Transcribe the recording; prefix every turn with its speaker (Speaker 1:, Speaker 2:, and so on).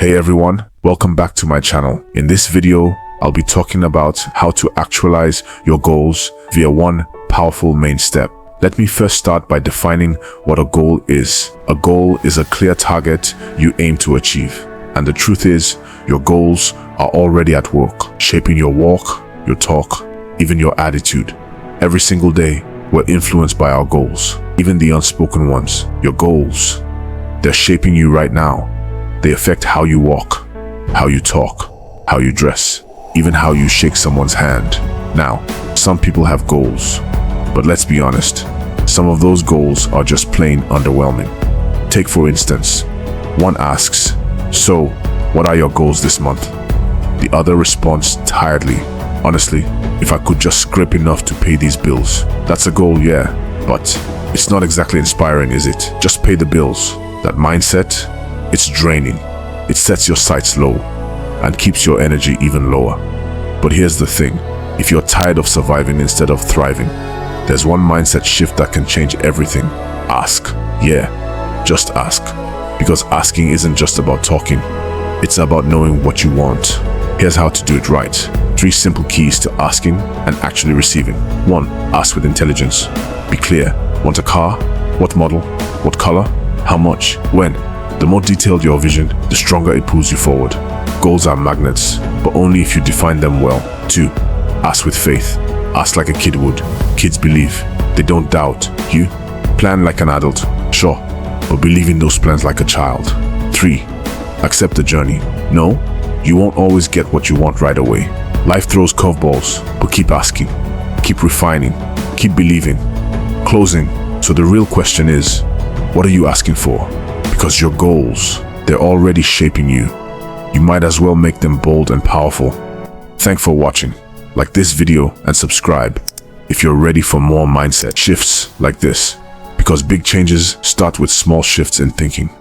Speaker 1: Hey everyone, welcome back to my channel. In this video, I'll be talking about how to actualize your goals via one powerful main step. Let me first start by defining what a goal is. A goal is a clear target you aim to achieve. And the truth is, your goals are already at work, shaping your walk, your talk, even your attitude. Every single day, we're influenced by our goals, even the unspoken ones. Your goals, they're shaping you right now. They affect how you walk, how you talk, how you dress, even how you shake someone's hand. Now, some people have goals, but let's be honest, some of those goals are just plain underwhelming. Take for instance, one asks, "So, what are your goals this month?" The other responds tiredly, "Honestly, if I could just scrape enough to pay these bills." That's a goal, yeah, but it's not exactly inspiring, is it? Just pay the bills. That mindset, it's draining. It sets your sights low and keeps your energy even lower. But here's the thing, if you're tired of surviving instead of thriving, there's one mindset shift that can change everything. Ask. Yeah, just ask. Because asking isn't just about talking, it's about knowing what you want. Here's how to do it right. 3 simple keys to asking and actually receiving. 1. Ask with intelligence. Be clear. Want a car? What model? What color? How much? When? The more detailed your vision, the stronger it pulls you forward. Goals are magnets, but only if you define them well. 2. Ask with faith. Ask like a kid would. Kids believe. They don't doubt. You? Plan like an adult. Sure, but believe in those plans like a child. 3. Accept the journey. No, you won't always get what you want right away. Life throws curveballs, but keep asking. Keep refining. Keep believing. Closing. So the real question is, what are you asking for? Because your goals, they're already shaping you. You might as well make them bold and powerful. Thanks for watching. Like this video and subscribe if you're ready for more mindset shifts like this. Because big changes start with small shifts in thinking.